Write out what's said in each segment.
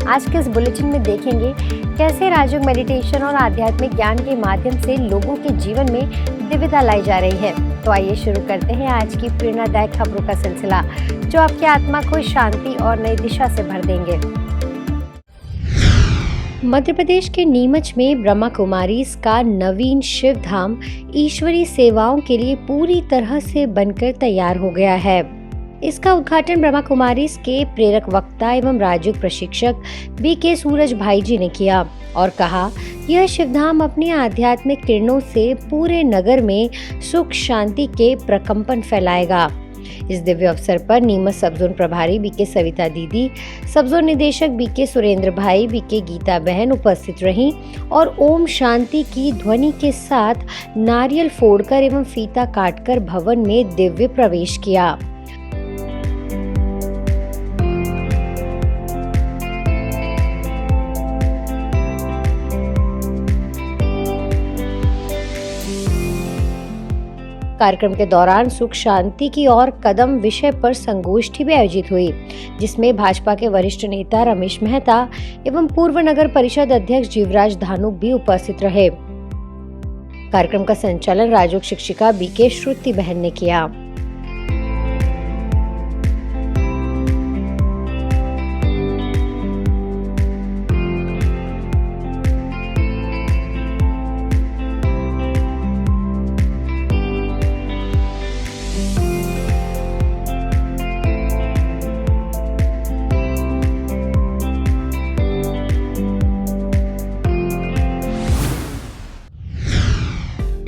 आज के इस बुलेटिन में देखेंगे कैसे राजयोग मेडिटेशन और आध्यात्मिक ज्ञान के माध्यम से लोगों के जीवन में दिव्यता लाई जा रही है। तो आइए शुरू करते हैं आज की प्रेरणादायक खबरों का सिलसिला, जो आपकी आत्मा को शांति और नई दिशा से भर देंगे। मध्य प्रदेश के नीमच में ब्रह्मा कुमारीज का नवीन शिव धाम ईश्वरीय सेवाओं के लिए पूरी तरह से बनकर तैयार हो गया है। इसका उद्घाटन ब्रह्मा कुमारीज के प्रेरक वक्ता एवं राजयोग प्रशिक्षक बीके सूरज भाई जी ने किया और कहा, यह शिवधाम अपनी आध्यात्मिक किरणों से पूरे नगर में सुख शांति के प्रकंपन फैलाएगा। इस दिव्य अवसर पर नीमच सबजोन प्रभारी बीके सविता दीदी, सबजोन निदेशक बीके सुरेंद्र भाई, बीके गीता बहन उपस्थित रहीं और ओम शांति की ध्वनि के साथ नारियल फोड़कर एवं फीता काटकर भवन में दिव्य प्रवेश किया। कार्यक्रम के दौरान सुख शांति की और कदम विषय पर संगोष्ठी भी आयोजित हुई, जिसमें भाजपा के वरिष्ठ नेता रमेश मेहता एवं पूर्व नगर परिषद अध्यक्ष जीवराज धानुक भी उपस्थित रहे। कार्यक्रम का संचालन राजयोग शिक्षिका बीके श्रुति बहन ने किया।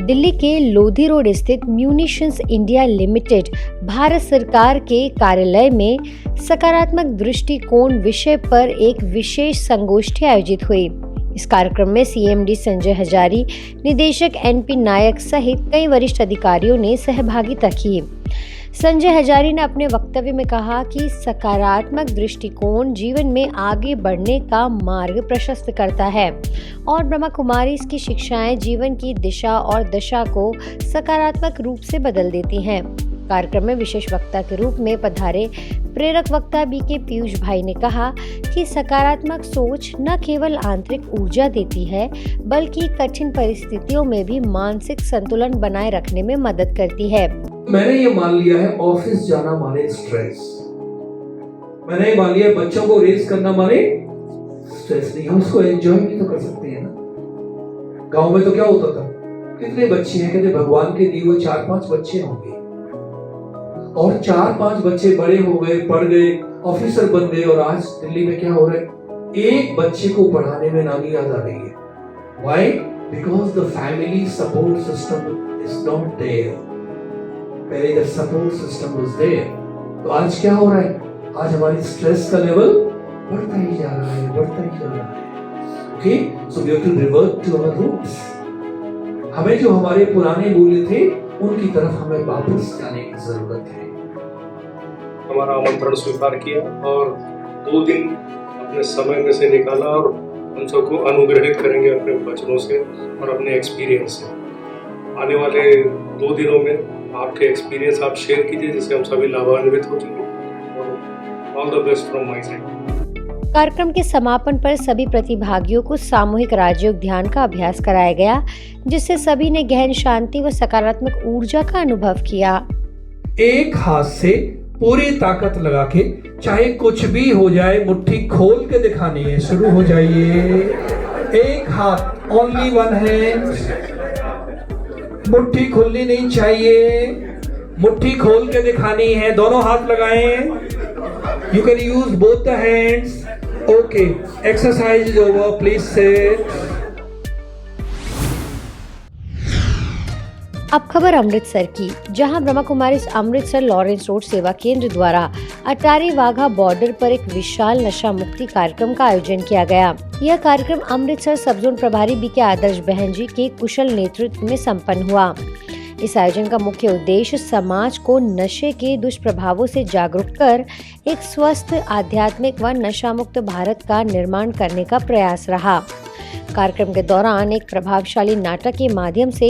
दिल्ली के लोधी रोड स्थित म्यूनिशंस इंडिया लिमिटेड भारत सरकार के कार्यालय में सकारात्मक दृष्टिकोण विषय पर एक विशेष संगोष्ठी आयोजित हुई। इस कार्यक्रम में सीएमडी संजय हजारी, निदेशक एनपी नायक सहित कई वरिष्ठ अधिकारियों ने सहभागिता की। संजय हजारी ने अपने वक्तव्य में कहा कि सकारात्मक दृष्टिकोण जीवन में आगे बढ़ने का मार्ग प्रशस्त करता है और ब्रह्मा कुमारीज की शिक्षाएं जीवन की दिशा और दशा को सकारात्मक रूप से बदल देती हैं। कार्यक्रम में विशेष वक्ता के रूप में पधारे प्रेरक वक्ता बीके पीयूष भाई ने कहा कि सकारात्मक सोच न केवल आंतरिक ऊर्जा देती है, बल्कि कठिन परिस्थितियों में भी मानसिक संतुलन बनाए रखने में मदद करती है। मैंने ये मान लिया है ऑफिस जाना माने स्ट्रेस, मैंने ये मान लिया बच्चों को रेज करना माने स्ट्रेस नहीं। हम उसको एंजॉय भी तो कर सकते हैं ना। गांव में तो क्या होता था, कितने बच्चे हैं, कहते भगवान के दिए हुए 4-5 बच्चे होंगे और 4-5 बच्चे बड़े हो गए, पढ़ गए, ऑफिसर बन गए। और आज दिल्ली में क्या हो रहा है, एक बच्चे को पढ़ाने में नानी याद आ रही है। Why? Because the family support system is not there. पहले the support system was there. तो आज क्या हो रहा है, आज हमारी स्ट्रेस का लेवल बढ़ता ही जा रहा है, बढ़ता ही जा रहा है। Okay, so we have to revert to our roots. हमें जो हमारे पुराने मूल्य थे उनकी तरफ हमें वापस जाने की जरूरत है। हमारा आमंत्रण स्वीकार किया और 2 दिन अपने समय में से निकाला और हम सबको अनुग्रहित करेंगे अपने वचनों से और अपने एक्सपीरियंस से। आने वाले 2 दिनों में आपके एक्सपीरियंस आप शेयर कीजिए, जिससे हम सभी लाभान्वित हो जाएंगे। और all the best from my side. कार्यक्रम के समापन पर सभी प्रतिभागियों को सामूहिक राजयोग ध्यान का अभ्यास कराया गया, जिससे सभी ने गहन शांति व सकारात्मक ऊर्जा का अनुभव किया। एक हाथ से पूरी ताकत लगा के, चाहे कुछ भी हो जाए, मुट्ठी खोल के दिखानी है। शुरू हो जाइए। एक हाथ, ओनली वन हैंड। मुट्ठी खुलनी नहीं चाहिए, मुट्ठी खोल के दिखानी है। दोनों हाथ लगाएं। You can use both the hands. Okay, exercise is over, please sit. अब खबर अमृतसर की, जहां ब्रह्मा कुमारीज अमृतसर लॉरेंस रोड सेवा केंद्र द्वारा अटारी वाघा बॉर्डर पर एक विशाल नशा मुक्ति कार्यक्रम का आयोजन किया गया। यह कार्यक्रम अमृतसर सबजोन प्रभारी बीके आदर्श बहन जी के कुशल नेतृत्व में संपन्न हुआ। इस आयोजन का मुख्य उद्देश्य समाज को नशे के दुष्प्रभावों से जागरूक कर एक स्वस्थ, आध्यात्मिक व नशा मुक्त भारत का निर्माण करने का प्रयास रहा। कार्यक्रम के दौरान एक प्रभावशाली नाटक के माध्यम से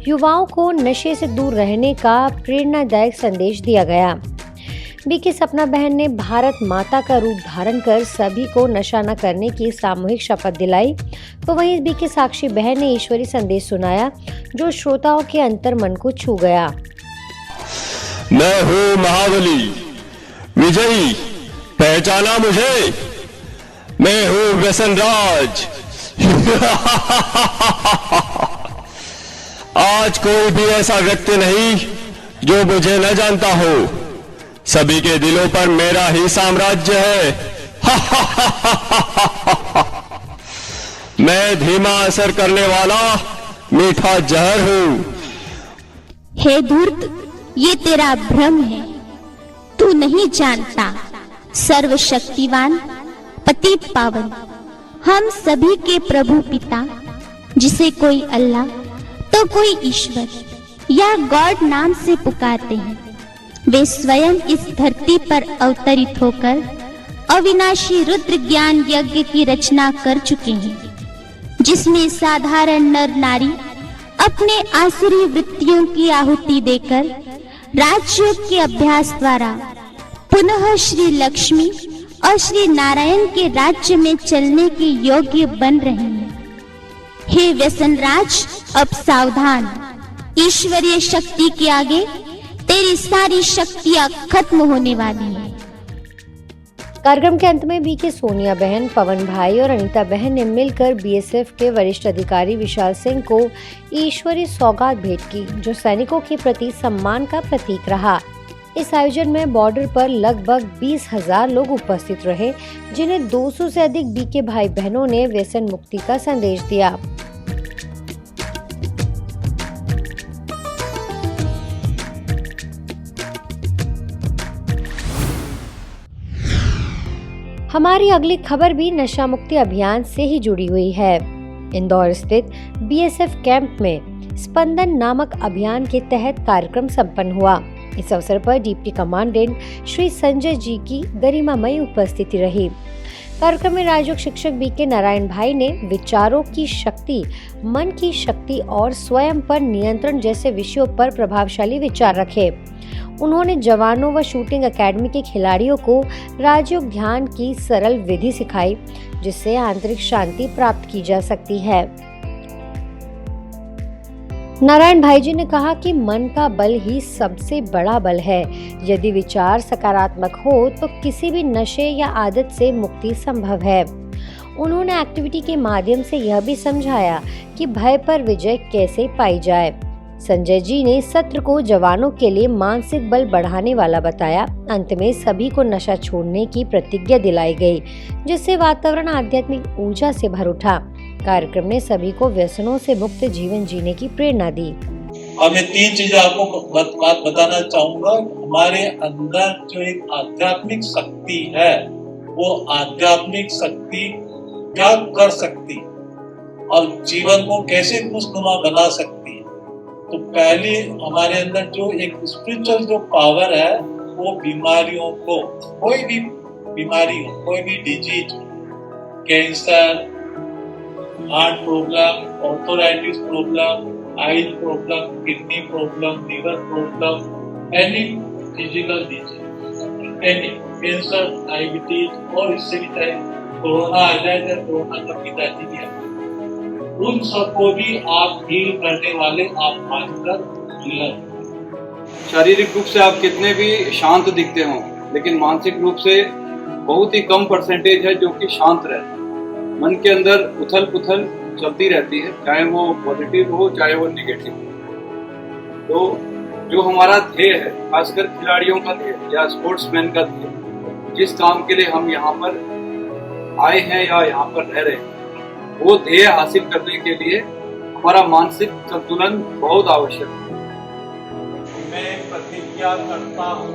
युवाओं को नशे से दूर रहने का प्रेरणादायक संदेश दिया गया। बीके सपना बहन ने भारत माता का रूप धारण कर सभी को नशा न करने की सामूहिक शपथ दिलाई, तो वहीं बीके साक्षी बहन ने ईश्वरी संदेश सुनाया जो श्रोताओं के अंतर मन को छू गया। मैं हूँ महाबली विजयी, पहचाना मुझे? मैं हूँ व्यसन राज। आज कोई भी ऐसा व्यक्ति नहीं जो मुझे न जानता हो। सभी के दिलों पर मेरा ही साम्राज्य है। मैं धीमा असर करने वाला मीठा जहर हूँ। हे धूर्त, ये तेरा भ्रम है। तू नहीं जानता सर्वशक्तिवान पतित पावन हम सभी के प्रभु पिता, जिसे कोई अल्लाह तो कोई ईश्वर या गॉड नाम से पुकारते हैं, वे स्वयं इस धरती पर अवतरित होकर अविनाशी रुद्र ज्ञान यज्ञ की रचना कर चुके हैं, जिसमें साधारण नर नारी अपने आसुरी वृत्तियों की आहुति देकर राजयोग के अभ्यास द्वारा पुनः श्री लक्ष्मी और श्री नारायण के राज्य में चलने के योग्य बन रहे हैं। हे व्यसनराज, अब सावधान, ईश्वरीय शक्ति के आगे तेरी सारी शक्तियां खत्म होने वाली है। कार्यक्रम के अंत में बीके सोनिया बहन, पवन भाई और अनीता बहन ने मिलकर बीएसएफ के वरिष्ठ अधिकारी विशाल सिंह को ईश्वरीय सौगात भेंट की, जो सैनिकों के प्रति सम्मान का प्रतीक रहा। इस आयोजन में बॉर्डर पर लगभग 20,000 लोग उपस्थित रहे, जिन्हें 200 से अधिक बीके भाई बहनों ने व्यसन मुक्ति का संदेश दिया। हमारी अगली खबर भी नशा मुक्ति अभियान से ही जुड़ी हुई है। इंदौर स्थित बीएसएफ कैंप में स्पंदन नामक अभियान के तहत कार्यक्रम संपन्न हुआ। इस अवसर पर डिप्टी कमांडेंट श्री संजय जी की गरिमामयी उपस्थिति रही। कार्यक्रम में राजयोग शिक्षक बीके नारायण भाई ने विचारों की शक्ति, मन की शक्ति और स्वयं पर नियंत्रण जैसे विषयों पर प्रभावशाली विचार रखे। उन्होंने जवानों व शूटिंग एकेडमी के खिलाड़ियों को राजयोग ध्यान की सरल विधि सिखाई, जिससे आंतरिक शांति प्राप्त की जा सकती है। नारायण भाई जी ने कहा कि मन का बल ही सबसे बड़ा बल है। यदि विचार सकारात्मक हो तो किसी भी नशे या आदत से मुक्ति संभव है। उन्होंने एक्टिविटी के माध्यम से यह भी समझाया कि भय पर विजय कैसे पाई जाए। संजय जी ने सत्र को जवानों के लिए मानसिक बल बढ़ाने वाला बताया। अंत में सभी को नशा छोड़ने की प्रतिज्ञा दिलाई गई, जिससे वातावरण आध्यात्मिक ऊर्जा से भर उठा। कार्यक्रम ने सभी को व्यसनों से मुक्त जीवन जीने की प्रेरणा दी। अब मैं 3 चीजें आपको बात बताना चाहूंगा। हमारे अंदर जो एक आध्यात्मिक शक्ति है, वो आध्यात्मिक शक्ति क्या कर सकती और जीवन को कैसे खुशनुमा बना सकती है। तो पहले हमारे अंदर जो एक स्पिरिचुअल जो पावर है, वो बीमारियों को, कोई भी बीमारी हो, कोई भी disease, cancer, heart problem, arthritis problem, eyes problem, kidney problem, liver problem, any physical disease, any cancer, diabetes और इससे भी चाहे कोरोना आ जाए, चाहे कोरोना का पिता जी भी, उन सबको भी आप हील करने वाले आप मानकर हीलर। शारीरिक रूप से आप कितने भी शांत दिखते हों, लेकिन मानसिक रूप से बहुत ही कम परसेंटेज है जो कि शांत रहते हैं। मन के अंदर उथल पुथल चलती रहती है, चाहे वो पॉजिटिव हो चाहे वो नेगेटिव हो। तो जो हमारा ध्येय है, खासकर खिलाड़ियों का ध्येय या स्पोर्ट्समैन का ध्येय, जिस काम के लिए हम यहाँ पर आए हैं या यहाँ पर रह रहे हैं, वो ध्येय हासिल करने के लिए हमारा मानसिक संतुलन बहुत आवश्यक है। मैं प्रतिज्ञा करता हूँ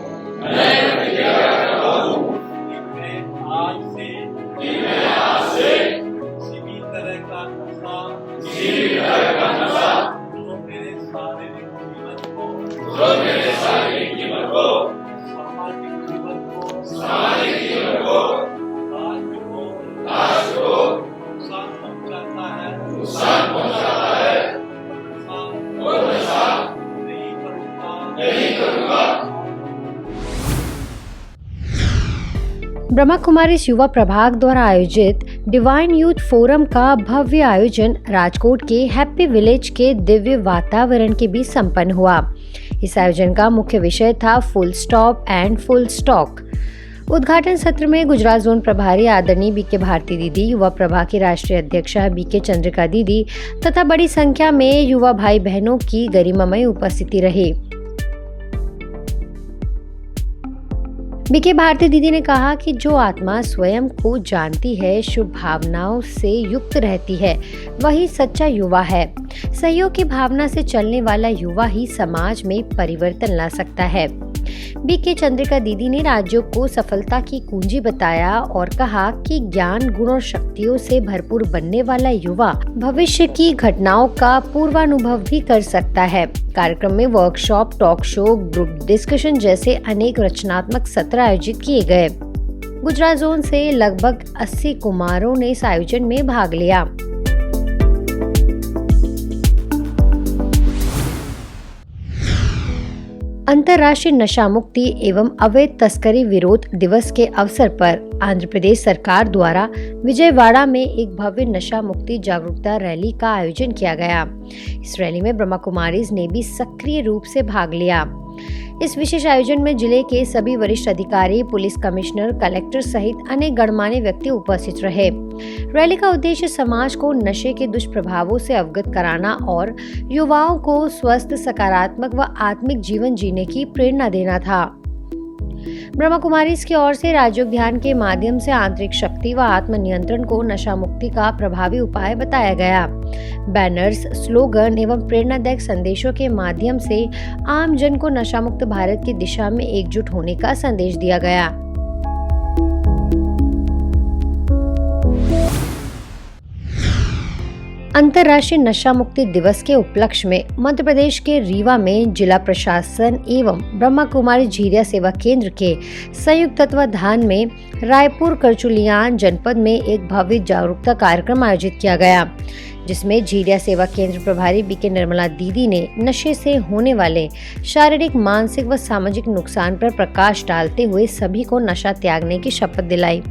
कि मैं आज से किसी भी तरह का नशा जो मेरे शारीरिक जीवन को, सामाजिक जीवन को, राष्ट्र को नुकसान पहुंचाता है, वो नशा नहीं करूंगा। ब्रह्मा कुमारीज युवा प्रभाग द्वारा आयोजित डिवाइन यूथ फोरम का भव्य आयोजन राजकोट के हैप्पी विलेज के दिव्य वातावरण के बीच संपन्न हुआ। इस आयोजन का मुख्य विषय था full stop and full stock. उद्घाटन सत्र में गुजरात जोन प्रभारी आदरणीय बीके भारती दीदी, युवा प्रभाग की राष्ट्रीय अध्यक्षा बीके चंद्रिका दीदी तथा बड़ी संख्या में युवा भाई बहनों की गरिमामय उपस्थिति रही। बीके भारती दीदी ने कहा कि जो आत्मा स्वयं को जानती है, शुभ भावनाओं से युक्त रहती है, वही सच्चा युवा है। सहयोग की भावना से चलने वाला युवा ही समाज में परिवर्तन ला सकता है। बीके चंद्रिका दीदी ने राज्यों को सफलता की कुंजी बताया और कहा कि ज्ञान, गुण और शक्तियों से भरपूर बनने वाला युवा भविष्य की घटनाओं का पूर्वानुभव भी कर सकता है। कार्यक्रम में workshop, talk show, group discussion जैसे अनेक रचनात्मक सत्र आयोजित किए गए। गुजरात जोन से लगभग 80 कुमारों ने इस आयोजन में भाग लिया। अंतर्राष्ट्रीय नशा मुक्ति एवं अवैध तस्करी विरोध दिवस के अवसर पर आंध्र प्रदेश सरकार द्वारा विजयवाड़ा में एक भव्य नशा मुक्ति जागरूकता रैली का आयोजन किया गया। इस रैली में ब्रह्मा कुमारीज ने भी सक्रिय रूप से भाग लिया। इस विशेष आयोजन में जिले के सभी वरिष्ठ अधिकारी, पुलिस कमिश्नर, कलेक्टर सहित अनेक गणमान्य व्यक्ति उपस्थित रहे। रैली का उद्देश्य समाज को नशे के दुष्प्रभावों से अवगत कराना और युवाओं को स्वस्थ, सकारात्मक व आत्मिक जीवन जीने की प्रेरणा देना था। ब्रह्मा कुमारीज की ओर से राजयोगध्यान के माध्यम से आंतरिक शक्ति व आत्मनियंत्रण को नशा मुक्ति का प्रभावी उपाय बताया गया। बैनर्स, स्लोगन एवं प्रेरणादायक संदेशों के माध्यम से आम जन को नशा मुक्त भारत की दिशा में एकजुट होने का संदेश दिया गया। अंतर्राष्ट्रीय नशा मुक्ति दिवस के उपलक्ष्य में मध्य प्रदेश के रीवा में जिला प्रशासन एवं ब्रह्मा कुमारी झीरिया सेवा केंद्र के संयुक्त तत्वाधान में रायपुर करचुलियान जनपद में एक भव्य जागरूकता कार्यक्रम आयोजित किया गया, जिसमें झीरिया सेवा केंद्र प्रभारी बीके निर्मला दीदी ने नशे से होने वाले शारीरिक, मानसिक व सामाजिक नुकसान पर प्रकाश डालते हुए सभी को नशा त्यागने की शपथ दिलाई।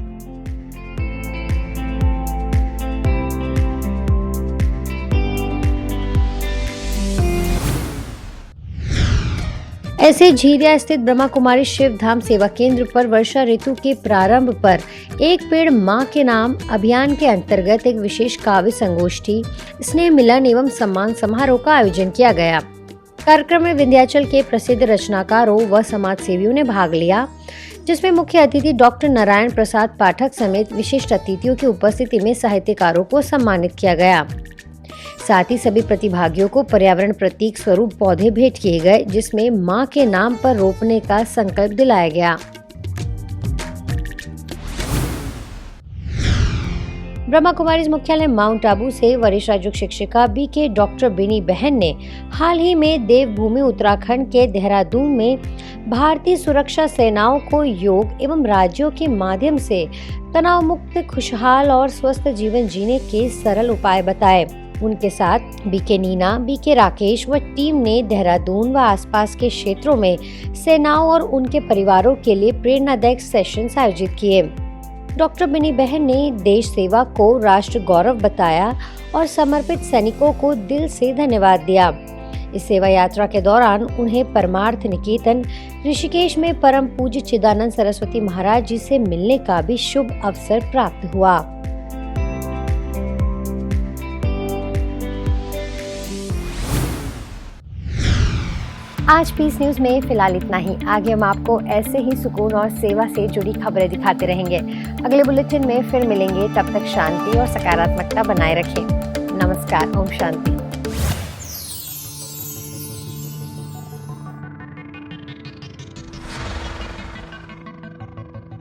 ऐसे झीरिया स्थित ब्रह्मा कुमारी शिव धाम सेवा केंद्र पर वर्षा ऋतु के प्रारंभ पर एक पेड़ मां के नाम अभियान के अंतर्गत एक विशेष काव्य संगोष्ठी, स्नेह मिलन एवं सम्मान समारोह का आयोजन किया गया। कार्यक्रम में विंध्याचल के प्रसिद्ध रचनाकारों व समाज सेवियों ने भाग लिया, जिसमें मुख्य अतिथि डॉक्टर नारायण प्रसाद पाठक समेत विशिष्ट अतिथियों की उपस्थिति में साहित्यकारों को सम्मानित किया गया। साथ ही सभी प्रतिभागियों को पर्यावरण प्रतीक स्वरूप पौधे भेंट किए गए, जिसमें मां के नाम पर रोपने का संकल्प दिलाया गया। ब्रह्मा कुमारीज मुख्यालय माउंट आबू से वरिष्ठ राजयोग शिक्षिका बीके डॉक्टर बिनी बहन ने हाल ही में देवभूमि उत्तराखंड के देहरादून में भारतीय सुरक्षा सेनाओं को योग एवं राज्यों के माध्यम से तनाव मुक्त, खुशहाल और स्वस्थ जीवन जीने के सरल उपाय बताए। उनके साथ बीके नीना, बीके राकेश व टीम ने देहरादून व आसपास के क्षेत्रों में सेनाओं और उनके परिवारों के लिए प्रेरणादायक सेशंस आयोजित किए। डॉक्टर बिनी बहन ने देश सेवा को राष्ट्र गौरव बताया और समर्पित सैनिकों को दिल से धन्यवाद दिया। इस सेवा यात्रा के दौरान उन्हें परमार्थ निकेतन ऋषिकेश में परम पूज्य चिदानंद सरस्वती महाराज जी से मिलने का भी शुभ अवसर प्राप्त हुआ। आज पीस न्यूज में फिलहाल इतना ही। आगे हम आपको ऐसे ही सुकून और सेवा से जुड़ी खबरें दिखाते रहेंगे। अगले बुलेटिन में फिर मिलेंगे, तब तक शांति और सकारात्मकता बनाए रखें। नमस्कार, ओम शांति।